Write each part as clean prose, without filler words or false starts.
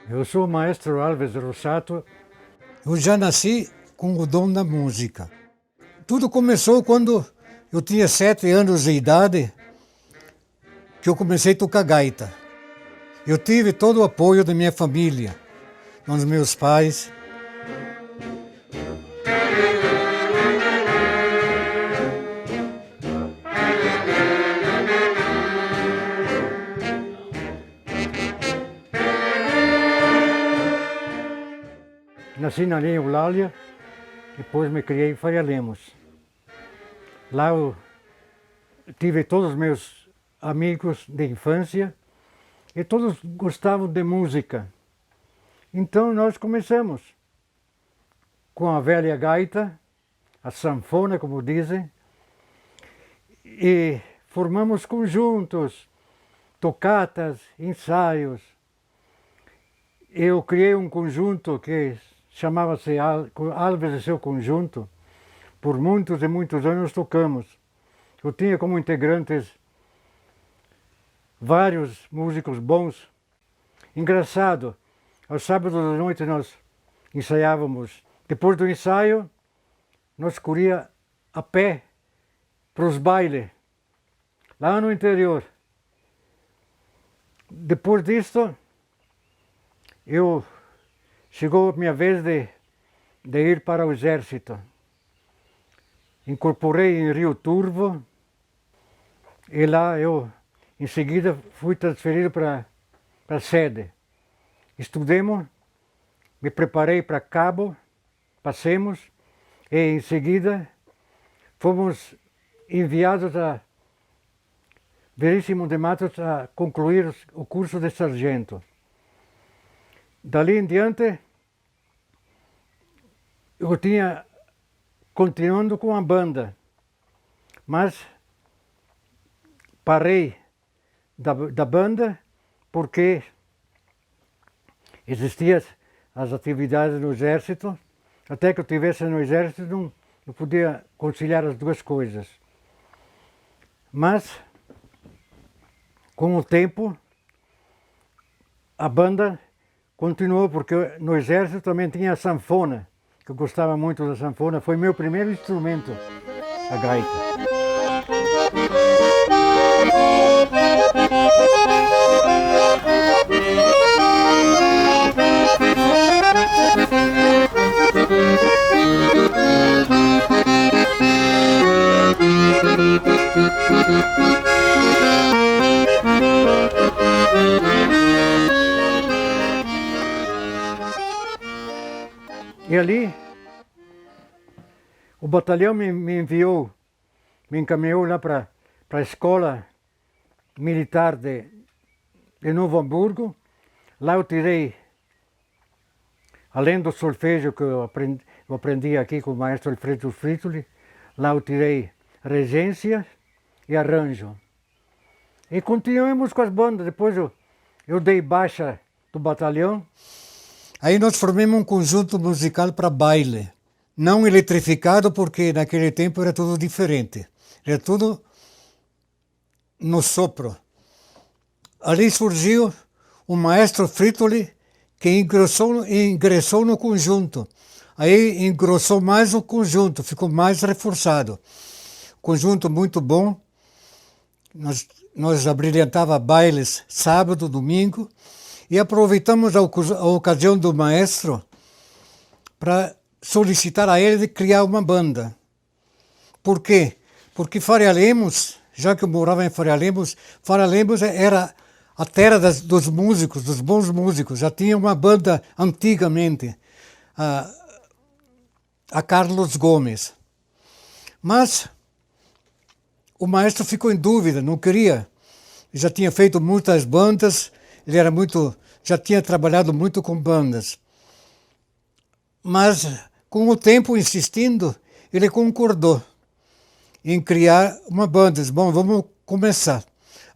Eu sou o maestro Alves Rossato. Eu já nasci com o dom da música. Tudo começou quando eu tinha 7 anos de idade, que eu comecei a tocar gaita. Eu tive todo o apoio da minha família, dos meus pais. Nasci na linha Eulália, depois me criei em Faria Lemos. Lá eu tive todos os meus amigos de infância e todos gostavam de música. Então nós começamos com a velha gaita, a sanfona, como dizem, e formamos conjuntos, tocatas, ensaios. Eu criei um conjunto que chamava-se Alves e seu Conjunto. Por muitos e muitos anos tocamos. Eu tinha como integrantes vários músicos bons. Engraçado, aos sábados à noite nós ensaiávamos. Depois do ensaio, nós corria a pé para os bailes, lá no interior. Depois disso, chegou a minha vez de ir para o exército. Incorporei em Rio Turvo e lá eu, em seguida, fui transferido para a sede. Estudemos, me preparei para cabo, passemos e em seguida fomos enviados a Veríssimo de Matos a concluir o curso de sargento. Dali em diante, eu tinha continuando com a banda, mas parei da banda porque existiam as atividades no exército. Até que eu estivesse no exército não podia conciliar as duas coisas. Mas, com o tempo, a banda continuou, porque no exército também tinha a sanfona, que eu gostava muito da sanfona, foi meu primeiro instrumento, a gaita. E ali, o batalhão me encaminhou lá para a escola militar de Novo Hamburgo. Lá eu tirei, além do solfejo que eu aprendi aqui com o maestro Alfredo Fritoli, lá eu tirei regência e arranjo. E continuamos com as bandas. Depois eu dei baixa do batalhão. Aí nós formamos um conjunto musical para baile, não eletrificado, porque naquele tempo era tudo diferente, era tudo no sopro. Ali surgiu o maestro Fritoli, que ingressou no conjunto. Aí engrossou mais o conjunto, ficou mais reforçado. Conjunto muito bom. Nós abrilhantava bailes sábado, domingo, e aproveitamos a ocasião do maestro para solicitar a ele de criar uma banda. Por quê? Porque Faria Lemos, já que eu morava em Faria Lemos era a terra dos músicos, dos bons músicos. Já tinha uma banda antigamente, a Carlos Gomes. Mas o maestro ficou em dúvida, não queria. Já tinha feito muitas bandas, já tinha trabalhado muito com bandas. Mas, com o tempo insistindo, ele concordou em criar uma banda. Disse, bom, vamos começar.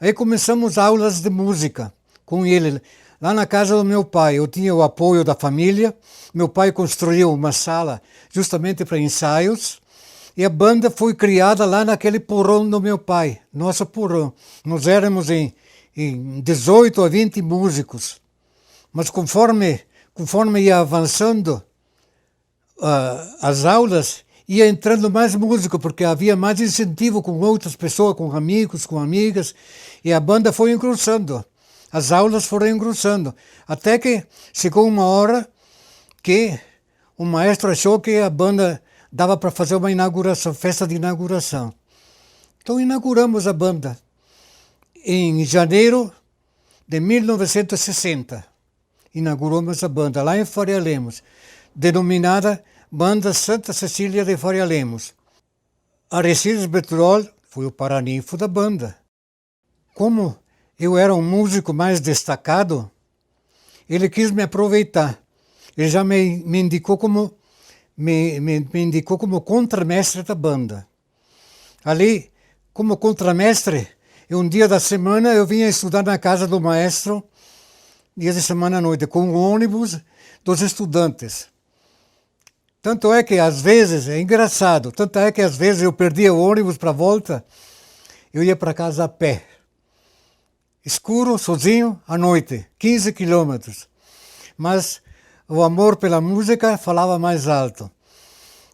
Aí começamos aulas de música com ele, lá na casa do meu pai. Eu tinha o apoio da família, meu pai construiu uma sala justamente para ensaios, e a banda foi criada lá naquele porão do meu pai, nosso porão. Nós éramos em 18 a 20 músicos Mas conforme ia avançando as aulas, ia entrando mais músico, porque havia mais incentivo com outras pessoas, com amigos, com amigas, e a banda foi engrossando. As aulas foram engrossando, até que chegou uma hora que o maestro achou que a banda dava para fazer uma inauguração, festa de inauguração. Então inauguramos a banda em janeiro de 1960. Inauguramos a banda lá em Faria Lemos, denominada Banda Santa Cecília de Faria Lemos. Aristides Bertolol foi o paraninfo da banda. Como eu era um músico mais destacado, ele quis me aproveitar. Ele já me indicou como contramestre da banda. Ali, como contramestre, um dia da semana eu vinha estudar na casa do maestro, dia de semana à noite, com o ônibus dos estudantes. Tanto é que às vezes, é engraçado, tanto é que às vezes eu perdia o ônibus para volta, eu ia para casa a pé. Escuro, sozinho, à noite, 15 quilômetros. Mas o amor pela música falava mais alto.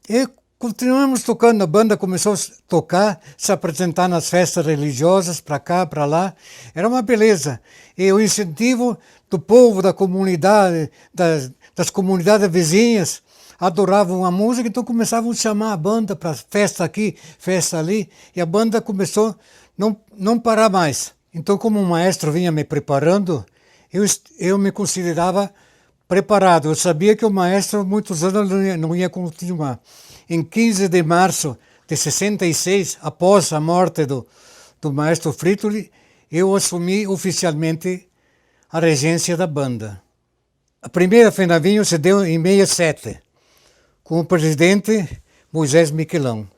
E continuamos tocando, a banda começou a tocar, se apresentar nas festas religiosas, para cá, para lá. Era uma beleza. E o incentivo do povo, da comunidade, das comunidades vizinhas, adoravam a música, então começavam a chamar a banda para festa aqui, festa ali, e a banda começou a não parar mais. Então, como o maestro vinha me preparando, eu me considerava preparado. Eu sabia que o maestro, muitos anos, não ia continuar. Em 15 de março de 66, após a morte do maestro Fritoli, eu assumi oficialmente a regência da banda. A primeira Fenavinho se deu em 67, com o presidente Moisés Miquelão.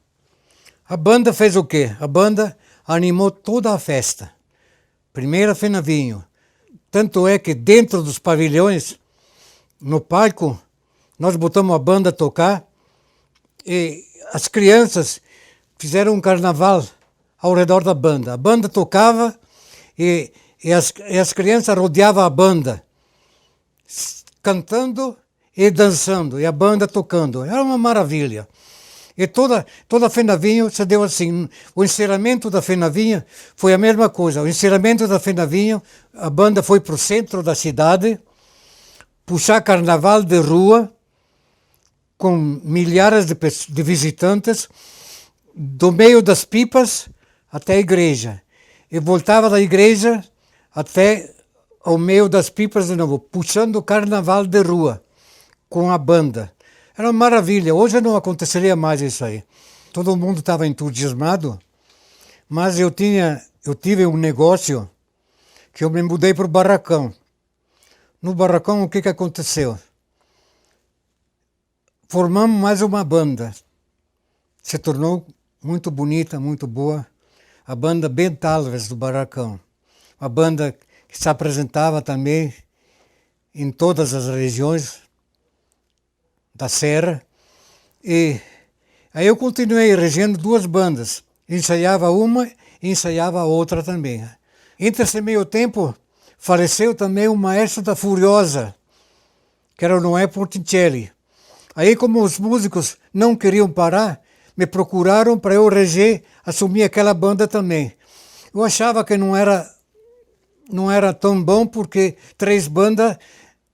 A banda fez o quê? A banda animou toda a festa. Primeira Fenavinho. Tanto é que dentro dos pavilhões, no palco, nós botamos a banda a tocar e as crianças fizeram um carnaval ao redor da banda. A banda tocava e as crianças rodeavam a banda, cantando e dançando, e a banda tocando. Era uma maravilha. E toda a Fenavinho se deu assim. O encerramento da Fenavinho foi a mesma coisa. O encerramento da Fenavinho, a banda foi para o centro da cidade, puxar carnaval de rua, com milhares de visitantes, do meio das pipas até a igreja. E voltava da igreja até ao meio das pipas de novo, puxando carnaval de rua, com a banda. Era uma maravilha. Hoje não aconteceria mais isso aí. Todo mundo estava entusiasmado, mas eu tive um negócio que eu me mudei para o Barracão. No Barracão, o que aconteceu? Formamos mais uma banda. Se tornou muito bonita, muito boa. A banda Bento Alves do Barracão. Uma banda que se apresentava também em todas as regiões da Serra. E aí eu continuei regendo duas bandas. Ensaiava uma e ensaiava a outra também. Entre esse meio tempo, faleceu também o maestro da Furiosa, que era o Noé Ponticelli. Aí, como os músicos não queriam parar, me procuraram para eu reger, assumir aquela banda também. Eu achava que não era tão bom, porque 3 bandas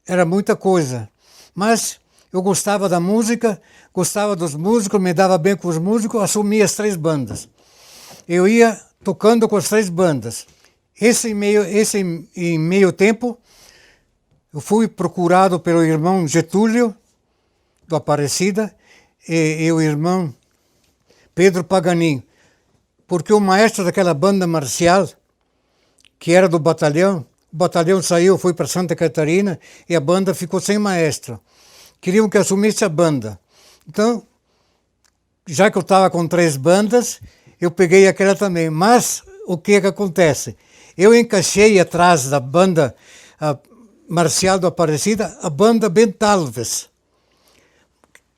era muita coisa. Mas eu gostava da música, gostava dos músicos, me dava bem com os músicos, assumi as 3 bandas. Eu ia tocando com as 3 bandas. Esse em meio tempo, eu fui procurado pelo irmão Getúlio, do Aparecida, e o irmão Pedro Paganin, porque o maestro daquela banda marcial, que era do batalhão, o batalhão saiu, foi para Santa Catarina, e a banda ficou sem maestro. Queriam que eu assumisse a banda. Então, já que eu estava com 3 bandas, eu peguei aquela também. Mas o que acontece? Eu encaixei atrás da banda marcial do Aparecida a banda Bento Alves,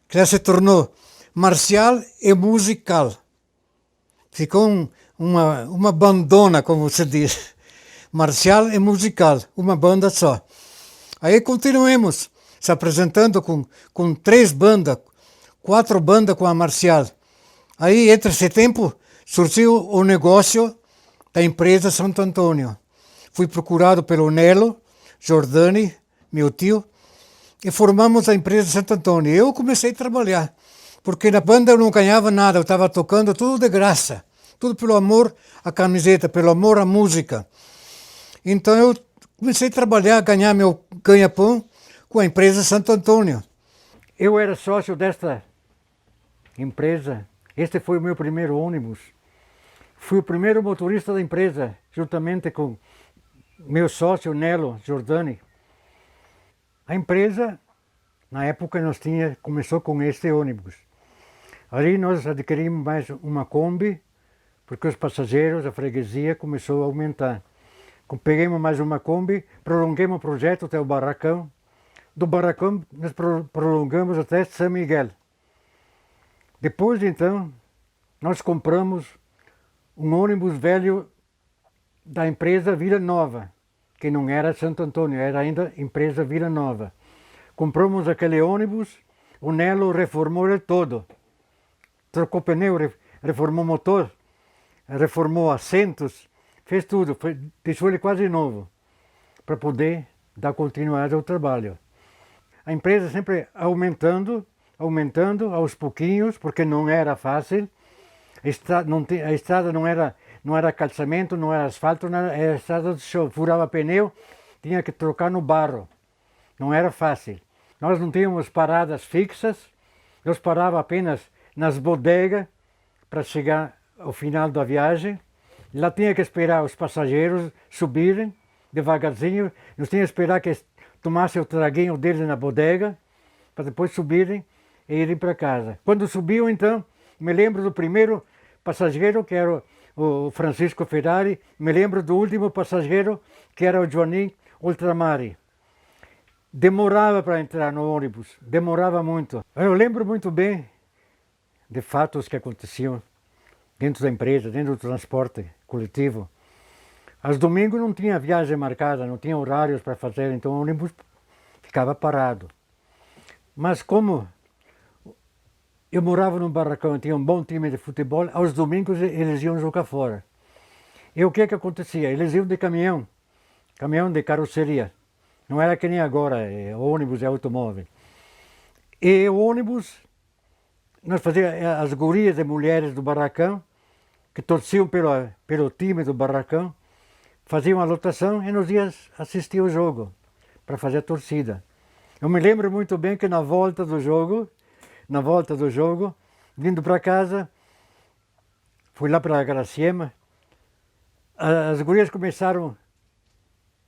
que já se tornou marcial e musical. Ficou uma bandona, como se diz. Marcial e musical, uma banda só. Aí continuamos se apresentando com 3 bandas, 4 bandas com a Marcial. Aí, entre esse tempo, surgiu o negócio da empresa Santo Antônio. Fui procurado pelo Nelo Giordani, meu tio, e formamos a empresa Santo Antônio. Eu comecei a trabalhar, porque na banda eu não ganhava nada, eu estava tocando tudo de graça, tudo pelo amor à camiseta, pelo amor à música. Então eu comecei a trabalhar, ganhar meu ganha-pão com a empresa Santo Antônio. Eu era sócio desta empresa. Este foi o meu primeiro ônibus. Fui o primeiro motorista da empresa, juntamente com meu sócio Nelo Giordani. A empresa, na época, começou com este ônibus. Ali nós adquirimos mais uma Kombi, porque os passageiros, a freguesia começou a aumentar. Pegamos mais uma Kombi, prolongamos o projeto até o Barracão. Do Barracão nós prolongamos até São Miguel. Depois, então, nós compramos um ônibus velho da empresa Vila Nova, que não era Santo Antônio, era ainda empresa Vila Nova. Compramos aquele ônibus, o Nelo reformou ele todo. Trocou pneu, reformou motor, reformou assentos, fez tudo, deixou ele quase novo, para poder dar continuidade ao trabalho. A empresa sempre aumentando aos pouquinhos, porque não era fácil. A estrada não era calçamento, não era asfalto, era estrada de chão. Furava pneu, tinha que trocar no barro. Não era fácil. Nós não tínhamos paradas fixas, nós parávamos apenas nas bodegas para chegar ao final da viagem. Lá tinha que esperar os passageiros subirem devagarzinho, nós tínhamos que esperar que tomassem o traguinho deles na bodega, para depois subirem e irem para casa. Quando subiam, então, me lembro do primeiro passageiro, que era o Francisco Ferrari, me lembro do último passageiro, que era o Joanim Ultramari. Demorava para entrar no ônibus, demorava muito. Eu lembro muito bem de fatos que aconteciam dentro da empresa, dentro do transporte coletivo. Aos domingos não tinha viagem marcada, não tinha horários para fazer, então o ônibus ficava parado. Mas como eu morava num barracão, tinha um bom time de futebol, aos domingos eles iam jogar fora. E o que acontecia? Eles iam de caminhão de carroceria. Não era que nem agora, ônibus e automóvel. E o ônibus, nós fazíamos as gurias e mulheres do barracão, que torciam pelo time do barracão, faziam a lotação e nos iam assistir o jogo, para fazer a torcida. Eu me lembro muito bem que na volta do jogo, vindo para casa, fui lá para a Graciema, as gurias começaram a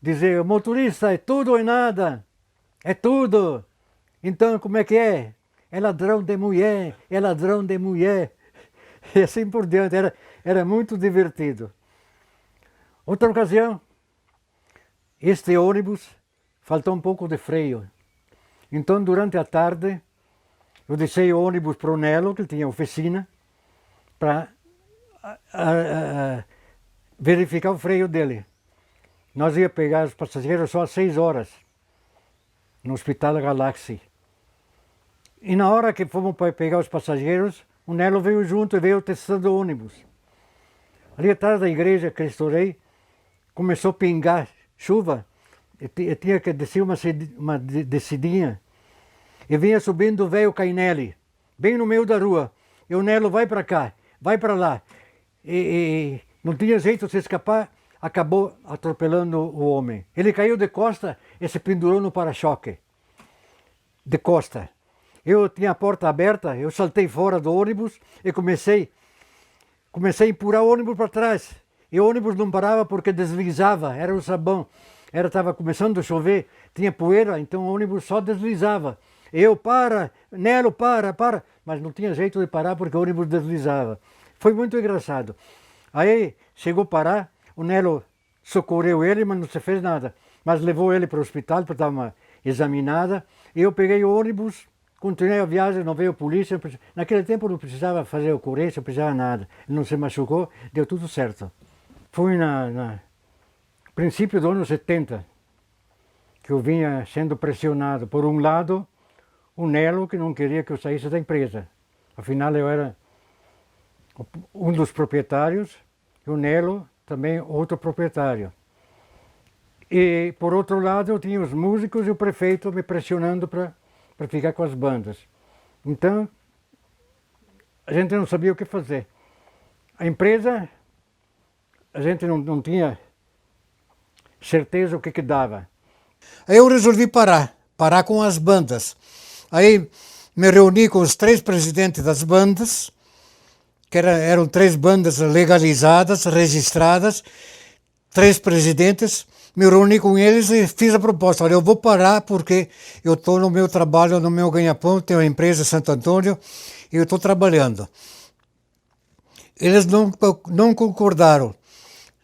dizer: o motorista é tudo ou nada, é tudo. Então como é que é? É ladrão de mulher, é ladrão de mulher. E assim por diante, era muito divertido. Outra ocasião, este ônibus faltou um pouco de freio. Então, durante a tarde, eu deixei o ônibus para o Nelo, que tinha oficina, para verificar o freio dele. Nós ia pegar os passageiros só às 6 horas, no Hospital Galaxy. E na hora que fomos para pegar os passageiros, o Nelo veio junto e veio testando o ônibus. Ali atrás da igreja Cristo Rei, começou a pingar chuva, e tinha que descer uma descidinha. E vinha subindo o velho Cainelli, bem no meio da rua. E o Nelo vai para cá, vai para lá. E não tinha jeito de se escapar, acabou atropelando o homem. Ele caiu de costa e se pendurou no para-choque. De costa. Eu tinha a porta aberta, eu saltei fora do ônibus e comecei a empurrar o ônibus para trás. E o ônibus não parava porque deslizava, era o sabão. Estava começando a chover, tinha poeira, então o ônibus só deslizava. Eu, para, Nelo, para. Mas não tinha jeito de parar porque o ônibus deslizava. Foi muito engraçado. Aí chegou a parar, o Nelo socorreu ele, mas não se fez nada. Mas levou ele para o hospital para dar uma examinada. E eu peguei o ônibus, continuei a viagem, não veio polícia. Naquele tempo não precisava fazer ocorrência, não precisava nada. Ele não se machucou, deu tudo certo. Foi no princípio do ano 70, que eu vinha sendo pressionado. Por um lado, o Nelo, que não queria que eu saísse da empresa. Afinal, eu era um dos proprietários, e o Nelo também outro proprietário. E, por outro lado, eu tinha os músicos e o prefeito me pressionando para ficar com as bandas. Então, a gente não sabia o que fazer. A empresa, a gente não tinha certeza o que dava. Aí eu resolvi parar com as bandas. Aí me reuni com os 3 presidentes das bandas, que eram 3 bandas legalizadas, registradas, 3 presidentes. Me reuni com eles e fiz a proposta. Olha, eu vou parar porque eu estou no meu trabalho, no meu ganha-pão, tenho uma empresa em Santo Antônio e eu estou trabalhando. Eles não concordaram.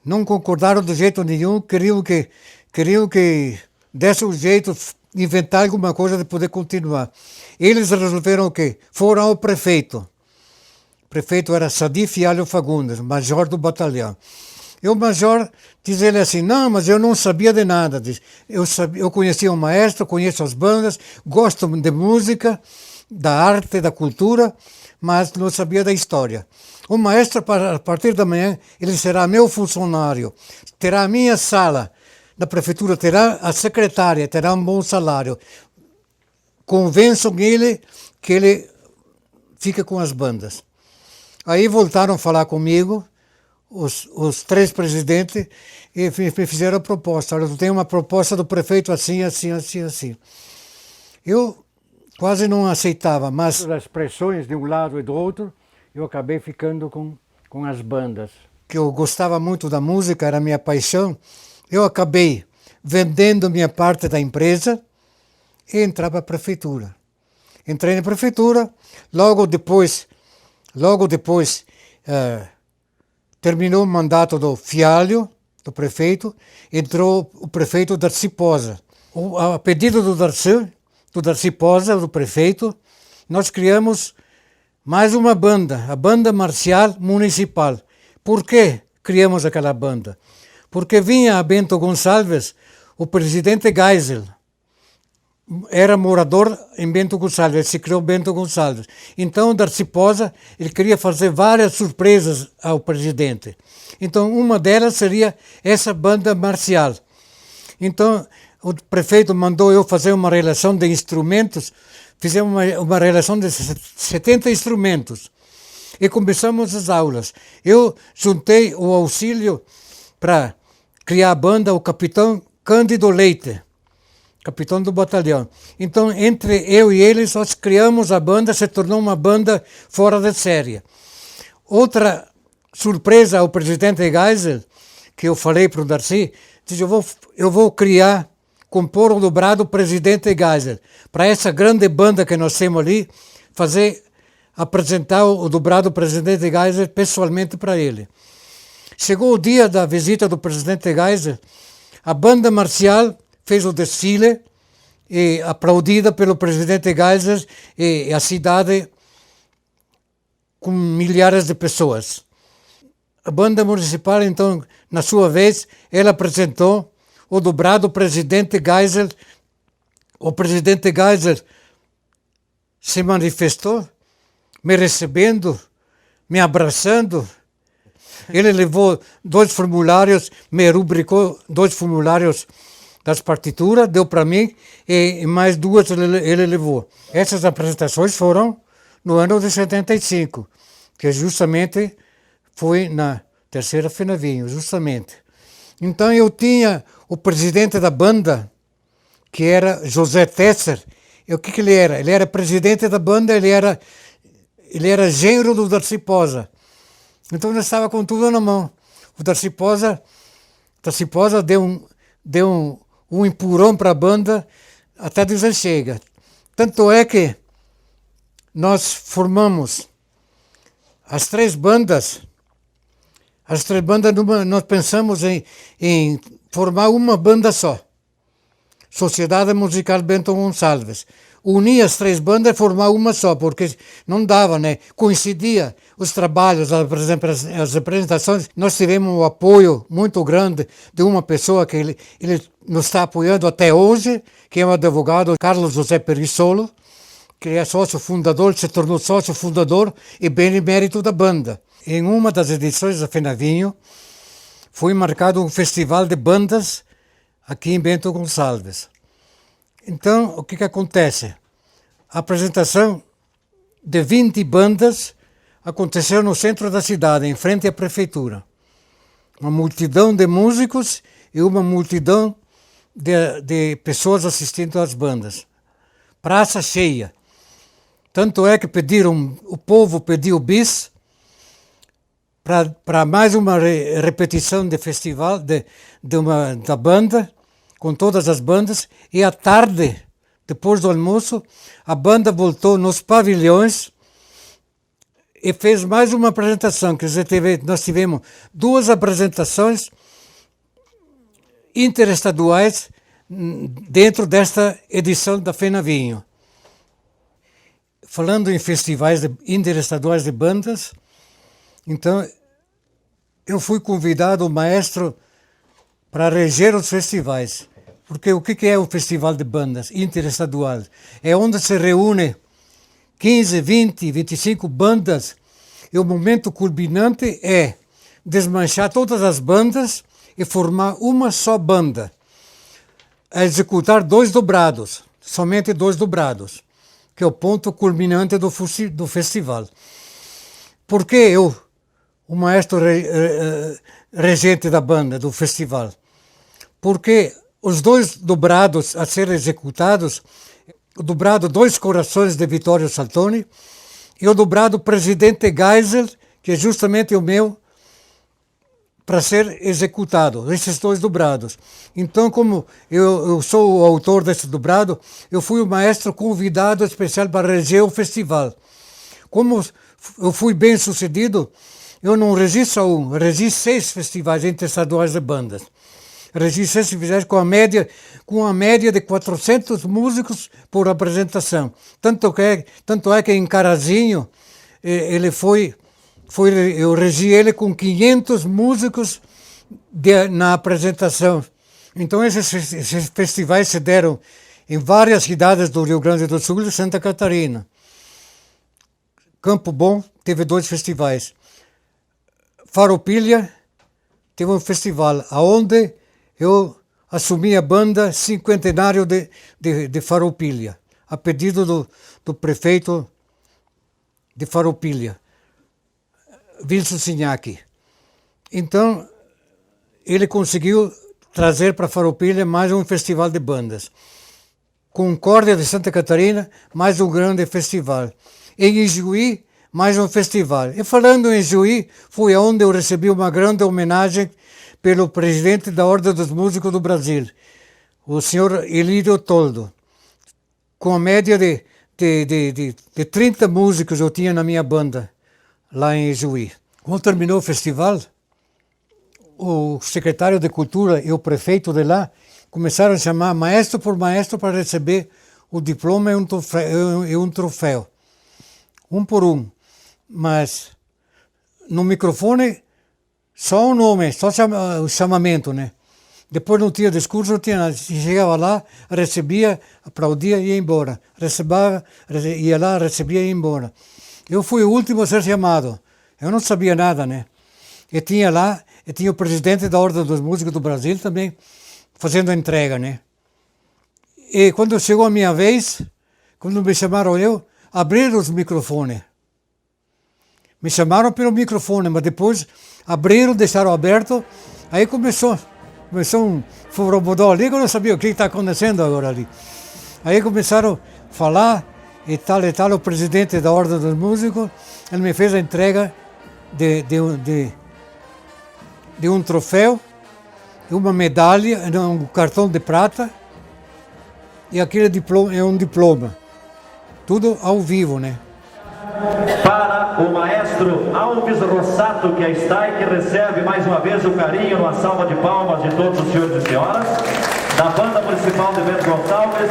Não concordaram de jeito nenhum, queriam que desse um jeito, inventar alguma coisa de poder continuar. Eles resolveram o quê? Foram ao prefeito. O prefeito era Sadi Fialho Fagundes, major do batalhão. E o major diz ele assim, não, mas eu não sabia de nada. Diz, eu conhecia o maestro, conheço as bandas, gosto de música, da arte, da cultura, mas não sabia da história. O maestro, a partir da manhã, ele será meu funcionário, terá a minha sala da prefeitura, terá a secretária, terá um bom salário. Convençam ele que ele fica com as bandas. Aí voltaram a falar comigo, os 3 presidentes, e me fizeram a proposta. Olha, eu tenho uma proposta do prefeito assim, assim, assim, assim. Eu quase não aceitava, mas... As pressões de um lado e do outro, eu acabei ficando com as bandas. Que eu gostava muito da música, era a minha paixão, eu acabei vendendo minha parte da empresa e entrar para a prefeitura. Entrei na prefeitura, logo depois terminou o mandato do Fialho, do prefeito, entrou o prefeito Darcy Posa. A pedido do Darcy Posa, do prefeito, nós criamos mais uma banda, a Banda Marcial Municipal. Por que criamos aquela banda? Porque vinha a Bento Gonçalves, o presidente Geisel, era morador em Bento Gonçalves, ele se criou Bento Gonçalves. Então o Darcy Posa, ele queria fazer várias surpresas ao presidente. Então uma delas seria essa banda marcial. Então o prefeito mandou eu fazer uma relação de instrumentos, fizemos uma relação de 70 instrumentos e começamos as aulas. Eu juntei o auxílio para criar a banda, o capitão Cândido Leite, capitão do batalhão. Então, entre eu e eles, nós criamos a banda, se tornou uma banda fora de série. Outra surpresa ao presidente Geisel, que eu falei para o Darcy, disse, eu vou compor o dobrado presidente Geisel, para essa grande banda que nós temos ali, apresentar o dobrado presidente Geisel pessoalmente para ele. Chegou o dia da visita do presidente Geisel, a banda marcial fez o desfile, e aplaudida pelo presidente Geisel e a cidade com milhares de pessoas. A banda municipal, então, na sua vez, ela apresentou o dobrado presidente Geisel. O presidente Geisel se manifestou, me recebendo, me abraçando. Ele levou 2 formulários, me rubricou 2 formulários das partituras, deu para mim, e mais 2 ele levou. Essas apresentações foram no ano de 75, que justamente foi na Terceira Fenavinho, justamente. Então eu tinha o presidente da banda, que era José Tesser. E o que ele era? Ele era presidente da banda, ele era genro do Darcy Posa. Então ele estava com tudo na mão. O Darcy Posa deu um empurrão para a banda até dizer chega. Tanto é que nós formamos as três bandas, nós pensamos em formar uma banda só. Sociedade Musical Bento Gonçalves. Unir as três bandas e formar uma só, porque não dava, né? Coincidia os trabalhos, por exemplo, as apresentações. Nós tivemos um apoio muito grande de uma pessoa que ele nos está apoiando até hoje, que é o advogado Carlos José Perissolo, que é sócio fundador, se tornou sócio fundador e bem mérito da banda. Em uma das edições da Fenavinho, foi marcado um festival de bandas aqui em Bento Gonçalves. Então, o que acontece? A apresentação de 20 bandas aconteceu no centro da cidade, em frente à prefeitura. Uma multidão de músicos e uma multidão de pessoas assistindo às bandas. Praça cheia. Tanto é que o povo pediu bis para mais uma repetição de festival da banda, com todas as bandas, e à tarde, depois do almoço, a banda voltou nos pavilhões e fez mais uma apresentação. Quer dizer, nós tivemos 2 apresentações interestaduais dentro desta edição da Fenavinho. Falando em festivais interestaduais de bandas, então eu fui convidado, o maestro, para reger os festivais. Porque o que é um festival de bandas interestadual? É onde se reúne 15, 20, 25 bandas e o momento culminante é desmanchar todas as bandas e formar uma só banda. A executar 2 dobrados, somente 2 dobrados, que é o ponto culminante do festival. Por que eu, o maestro regente da banda, do festival? Porque os 2 dobrados a ser executados, o dobrado Dois Corações de Vittorio Saltoni e o dobrado Presidente Geisel, que é justamente o meu, para ser executado, esses 2 dobrados. Então, como eu sou o autor desse dobrado, eu fui o maestro convidado especial para reger o festival. Como eu fui bem sucedido, eu não regi só um, regi 6 festivais interestaduais de bandas. Regi 6 festivais com a média de 400 músicos por apresentação. Tanto é que em Carazinho, eu regi ele com 500 músicos na apresentação. Então esses festivais se deram em várias cidades do Rio Grande do Sul e Santa Catarina. Campo Bom teve 2 festivais. Farroupilha teve um festival onde eu assumi a banda cinquentenário de Farroupilha, a pedido do prefeito de Farroupilha, Wilson Signac. Então, ele conseguiu trazer para Farroupilha mais um festival de bandas. Concórdia de Santa Catarina, mais um grande festival. Em Ijuí, mais um festival. E falando em Ijuí, foi onde eu recebi uma grande homenagem pelo presidente da Ordem dos Músicos do Brasil, o senhor Elídio Toldo. Com a média de 30 músicos eu tinha na minha banda, lá em Ijuí. Quando terminou o festival, o secretário de Cultura e o prefeito de lá começaram a chamar maestro por maestro para receber o diploma e um troféu. Um por um. Mas no microfone só o nome, só o chamamento, né? Depois não tinha discurso, não tinha nada. Chegava lá, recebia, aplaudia e ia embora. Ia lá, recebia e ia embora. Eu fui o último a ser chamado. Eu não sabia nada, né? E tinha o presidente da Ordem dos Músicos do Brasil também fazendo a entrega, né? E quando chegou a minha vez, quando me chamaram abriram os microfones. Me chamaram pelo microfone, mas depois abriram, deixaram aberto, aí começou um furobodó ali, que eu não sabia o que está acontecendo agora ali. Aí começaram a falar, e tal, o presidente da Ordem dos Músicos, ele me fez a entrega de um troféu, uma medalha, um cartão de prata, e aquele diploma é um diploma. Tudo ao vivo, né? Para o maestro Alves Rossato, que está e que recebe mais uma vez o carinho, uma salva de palmas de todos os senhores e senhoras. da Banda Municipal de Bento Gonçalves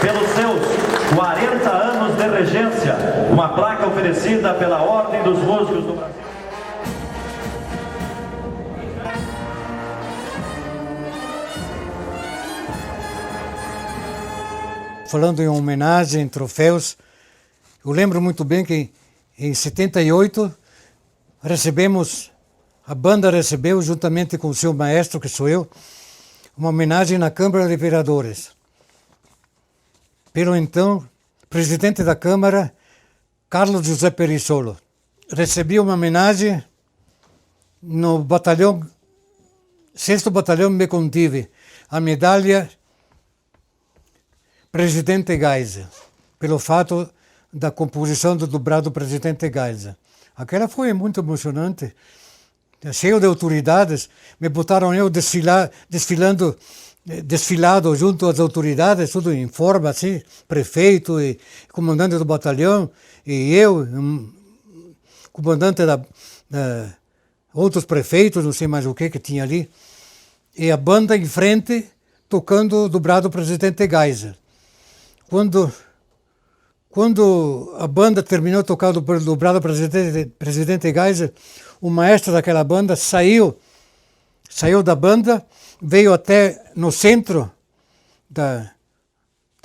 pelos seus 40 anos de regência. Uma placa oferecida pela Ordem dos Músicos do Brasil. Falando em homenagem, em troféus, eu lembro muito bem que em 78 a banda recebeu, juntamente com o seu maestro, que sou eu, uma homenagem na Câmara de Vereadores. Pelo então presidente da Câmara, Carlos José Perissolo. Recebi uma homenagem no batalhão, 6º Batalhão me contive, a medalha Presidente Geisel, pelo fato da composição do dobrado Presidente Geisel. Aquela foi muito emocionante, cheio de autoridades, me botaram eu desfilado junto às autoridades, tudo em forma assim, prefeito e comandante do batalhão, e eu, comandante outros prefeitos, não sei mais o que tinha ali, e a banda em frente tocando o dobrado Presidente Geisel. Quando a banda terminou de tocar o dobrado Presidente Geisel, o maestro daquela banda saiu da banda, veio até no centro da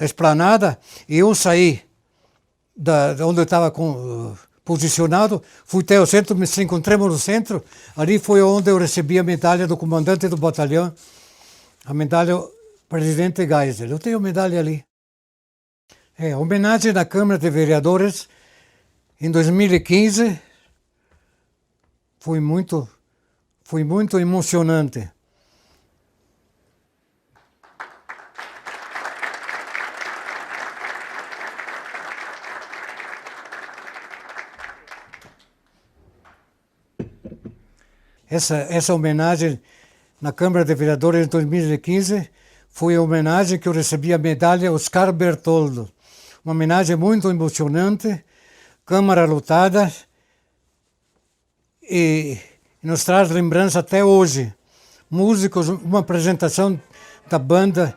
esplanada, e eu saí de onde eu estava posicionado, fui até o centro, nos encontramos no centro, ali foi onde eu recebi a medalha do comandante do batalhão, a medalha Presidente Geisel. Eu tenho a medalha ali. A homenagem da Câmara de Vereadores em 2015 foi muito emocionante. Essa homenagem na Câmara de Vereadores em 2015 foi a homenagem que eu recebi a medalha Oscar Bertoldo. Uma homenagem muito emocionante, Câmara lotada, e nos traz lembrança até hoje. Músicos, uma apresentação da banda,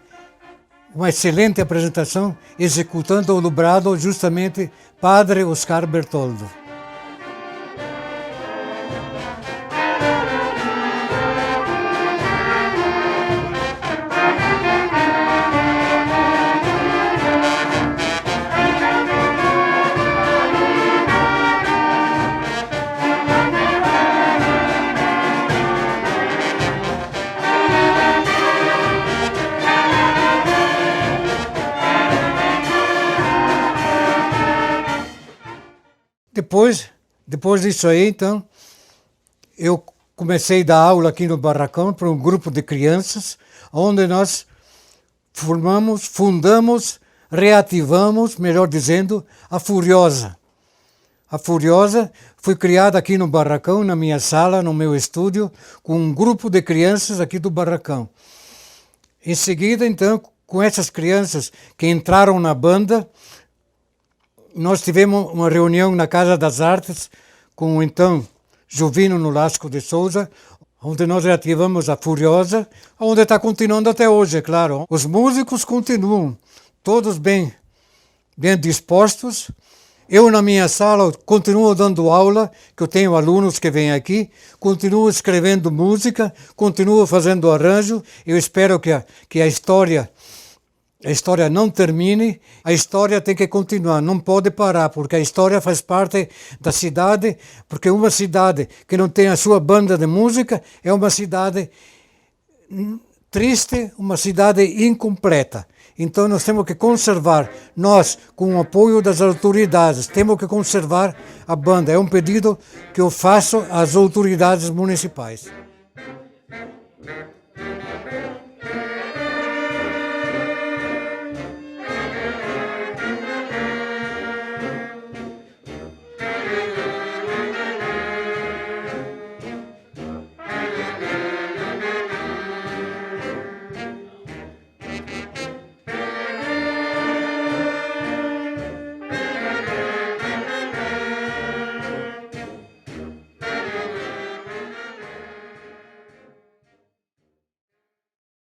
uma excelente apresentação, executando o dobrado justamente Padre Oscar Bertoldo. Depois disso aí, então, eu comecei a dar aula aqui no Barracão para um grupo de crianças, onde nós fundamos, reativamos, melhor dizendo, a Furiosa. A Furiosa foi criada aqui no Barracão, na minha sala, no meu estúdio, com um grupo de crianças aqui do Barracão. Em seguida, então, com essas crianças que entraram na banda, nós tivemos uma reunião na Casa das Artes com o então Jovino Nolasco de Souza, onde nós reativamos a Furiosa, onde está continuando até hoje, é claro. Os músicos continuam, todos bem dispostos. Eu, na minha sala, continuo dando aula, que eu tenho alunos que vêm aqui, continuo escrevendo música, continuo fazendo arranjo. Eu espero que a história não termine, a história tem que continuar, não pode parar, porque a história faz parte da cidade, porque uma cidade que não tem a sua banda de música é uma cidade triste, uma cidade incompleta. Então nós temos que conservar, nós, com o apoio das autoridades, temos que conservar a banda. É um pedido que eu faço às autoridades municipais.